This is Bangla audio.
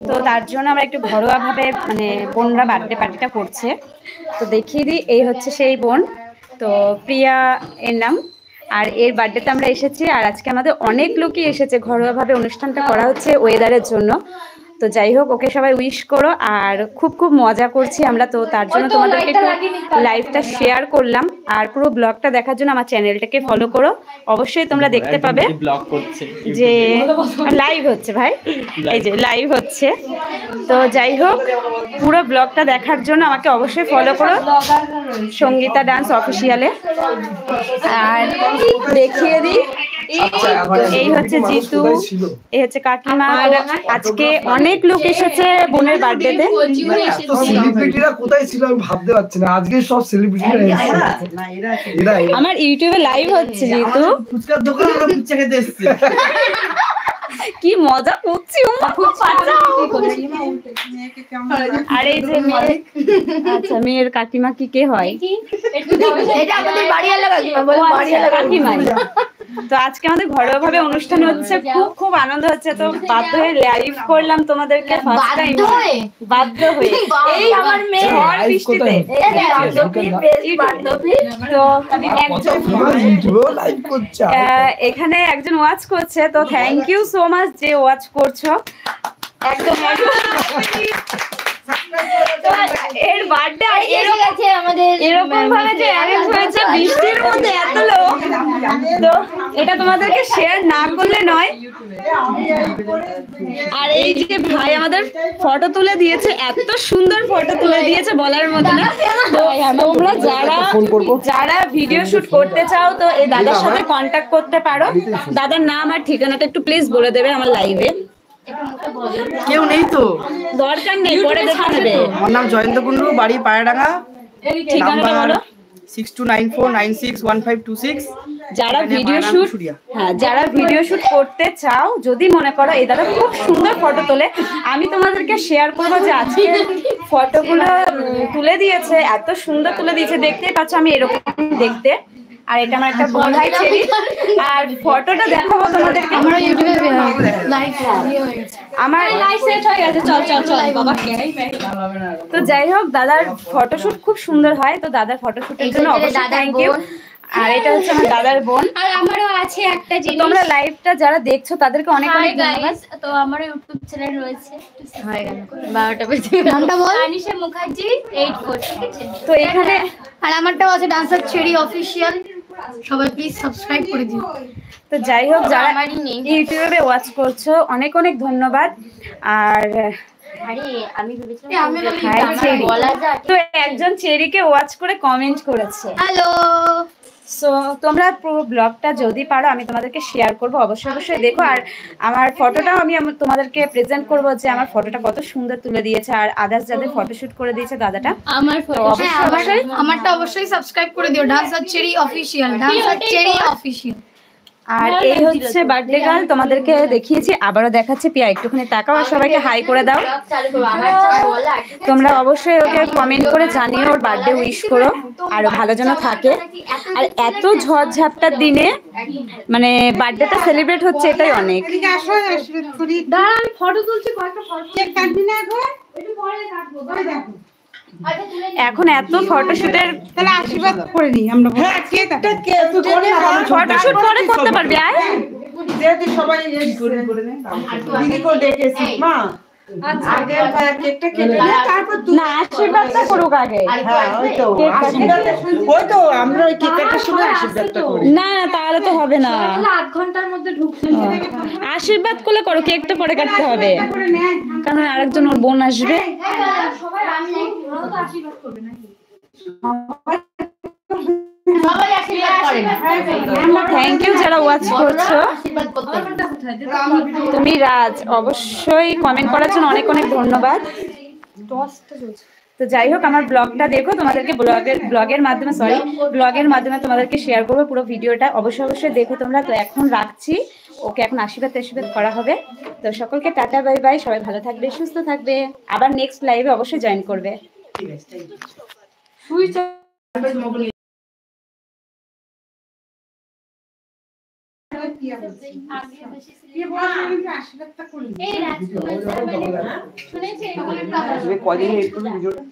তো তার জন্য আমরা একটু ঘরোয়াভাবে মানে বোনরা বার্থডে পার্টিটা করছে। তো দেখিয়ে দিই, এই হচ্ছে সেই বোন, তো প্রিয়া এর নাম। আর এর বার্থডেতে আমরা এসেছি, আর আজকে আমাদের অনেক লোকই এসেছে, ঘরোয়াভাবে অনুষ্ঠানটা করা হচ্ছে ওয়েদারের জন্য। তো যাই হোক, ওকে সবাই উইশ করো। আর খুব খুব মজা করছি আমরা, তো তার জন্য তোমাদেরকে একটু লাইভটা শেয়ার করলাম। আর পুরো ব্লগটা দেখার জন্য আমার চ্যানেলটাকে ফলো করো, অবশ্যই তোমরা দেখতে পাবে যে লাইভ হচ্ছে। ভাই এই যে লাইভ হচ্ছে। তো যাই হোক, পুরো ব্লগটা দেখার জন্য আমাকে অবশ্যই ফলো করো সঙ্গীতা ডান্স অফিসিয়ালে। আর দেখিয়ে দিই, এই হচ্ছে জিতু, এই হচ্ছে কাকিমা। আজকে অনেক লোক এসেছে বোনের বার্থডেতে। সেলিব্রিটিরা কোথায় ছিল আমি ভাবতে পারছি না, আজকে সব সেলিব্রিটিরা এসেছে। আমার ইউটিউবে লাইভ হচ্ছে জিতু, ফুচকার দোকানে ফুচকা খেতে এসেছে। কি মজা করছি। আর এই যে মেয়ে, আচ্ছা মেয়ের কাকিমা কি কে হয়? কাকিমা। তো আজকে আমাদের ঘরোয়া ভাবে অনুষ্ঠান হচ্ছে, খুব খুব আনন্দ হচ্ছে। তো বাধ্য হয়ে লাইভ করলাম তোমাদেরকে, ফার্স্ট টাইম বাধ্য হয়ে এই আমার মেয়ে ঝড় বৃষ্টিতে। তো এখানে একজন ওয়াচ করছে, তো থ্যাংক ইউ সো মাচ যে ওয়াচ করছো। একদম এর বার্থডে এরকম ভাবে যে অ্যারেঞ্জ হয়েছে বৃষ্টির মধ্যে এত লোক, তো এটা তোমাদেরকে শেয়ার না করলে নয়। আর এই যে ভাই আমাদের ফটো তুলে দিয়েছে, এত সুন্দর ফটো তুলে দিয়েছে বলার মতো না। তো তোমরা যারা ভিডিও শুট করতে চাও, তো এই দাদার সাথে কন্ট্যাক্ট করতে পারো। দাদার নাম আর ঠিকানাটা একটু প্লিজ বলে দেবে আমার লাইভে। কেউ নেই তো, দরকার নেই, পরে দেখে নেবে। আমার নাম জয়ন্ত কুন্ডু, বাড়ি পায়রাডাঙ্গা, ঠিকানাটা বলো। 6294961526। যারা ভিডিও শুট করতে চাও, যদি মনে করো এই দাদা খুব সুন্দর ফটো তোলে, আমি তোমাদেরকে শেয়ার করবো যে আজকে ফটোগুলো তুলে দিয়েছে, এত সুন্দর তুলে দিয়েছে, দেখতেই পাচ্ছ আমি এরকম দেখতে। আর এটা আমার একটা বোন ভাই ছেলে, আর ফটোটা দেখাবো তোমাদেরকে। আমার লাইসেন্স হয়ে গেছে, চল চল চল বাবা। তো যাই হোক, দাদার ফটোশুট খুব সুন্দর হয়, তো দাদার ফটোশুটের জন্য অবশ্যই থ্যাংক ইউ। আর এটা হচ্ছে আমার দাদার বোন। আর আমারও আছে একটা জিনিস, তোমরা লাইভটা যারা দেখছো তাদেরকে অনেক অনেক ধন্যবাদ। তো আমার ইউটিউব চ্যানেল রয়েছে, হয়ে গেল 12টা বেজে, নামটা বল, আনিশা মুখার্জি 84, ঠিক আছে? তো এখানে আর আমারটাও আছে ডান্সার চেরি অফিশিয়াল, সবাই প্লিজ সাবস্ক্রাইব করে দিও। তো যাই হোক, যারা ইউটিউবে ওয়াচ করছো অনেক অনেক ধন্যবাদ। আর আমি ভেবেছিলাম তো একজন চেরিকে ওয়াচ করে কমেন্ট করেছে, হ্যালো। সো তোমরা পুরো ব্লগটা যদি পারো আমি তোমাদেরকে শেয়ার করবো, অবশ্যই অবশ্যই দেখো। আর আমার ফটোটাও আমি তোমাদেরকে প্রেজেন্ট করবো যে আমার ফটোটা কত সুন্দর তুলে দিয়েছে, আর আদার্স যাদের ফটোশুট করে দিয়েছে দাদাটা। আমার ফটো আমারটা অবশ্যই সাবস্ক্রাইব করে দিও, dancer Cherry official, dancer Cherry official. আর এই হচ্ছে বার্থডে গার্ল, তোমাদেরকে দেখিয়েছি, আবারও দেখাচ্ছি। পিয়া একটুখানি তাকাও আর সবাইকে হাই করে দাও। তোমরা অবশ্যই ওকে কমেন্ট করে জানিও, ওর বার্থডে উইশ করো, আরো ভালো যেন থাকে। আর এত ঝড় ঝাপটার দিনে মানে বার্থডেটা সেলিব্রেট হচ্ছে, এটাই অনেক। আমি ফটো তুলছি, কয়েকটা ফটো কেক কাটবি না এখন? এখন এত ফটোশুটের, তাহলে আশীর্বাদ করে নিই আমরা। হ্যাঁ, ফটোশুট করে করতে পারবি। আয় যেহেতু সবাই দিদি করে ডেকেছি মা, আগে কেকটা কেটে নিয়ে তারপর না, আশীর্বাদটা করুক আগে। ওই তো আমরা ওই কেক কাটার সময় আশীর্বাদটা করি। না না, তাহলে তো হবে না, 8 ঘন্টার মধ্যে ঢুকছে। আশীর্বাদ করলে করো, কেকটা পরে কাটতে হবে, কারণ আরেকজন ওর বোন আসবে। সবাই আশীর্বাদ করবে নাকি? থ্যাংক ইউ যারা ওয়াচ করছো। তুমি রাজ, অবশ্যই কমেন্ট করার জন্য অনেক অনেক ধন্যবাদ। তো যাই হোক, আমার ব্লগটা দেখো, তোমাদেরকে ব্লগের মাধ্যমে তোমাদেরকে শেয়ার করবো পুরো ভিডিওটা, অবশ্যই অবশ্যই দেখো তোমরা। তো এখন রাখছি, ওকে এখন আশীর্বাদ করা হবে। তো সকলকে টাটা বাই বাই, সবাই ভালো থাকবে, সুস্থ থাকবে, আবার নেক্সট লাইভে অবশ্যই জয়েন করবে। প্রিয়া বলছি আগে বেশি প্রিয়া বলা আমি আশীর্বাদটা করি এই রাজকুমার স্যার মানে শুনেছি এগুলো কদিন একটু ভিডিওটা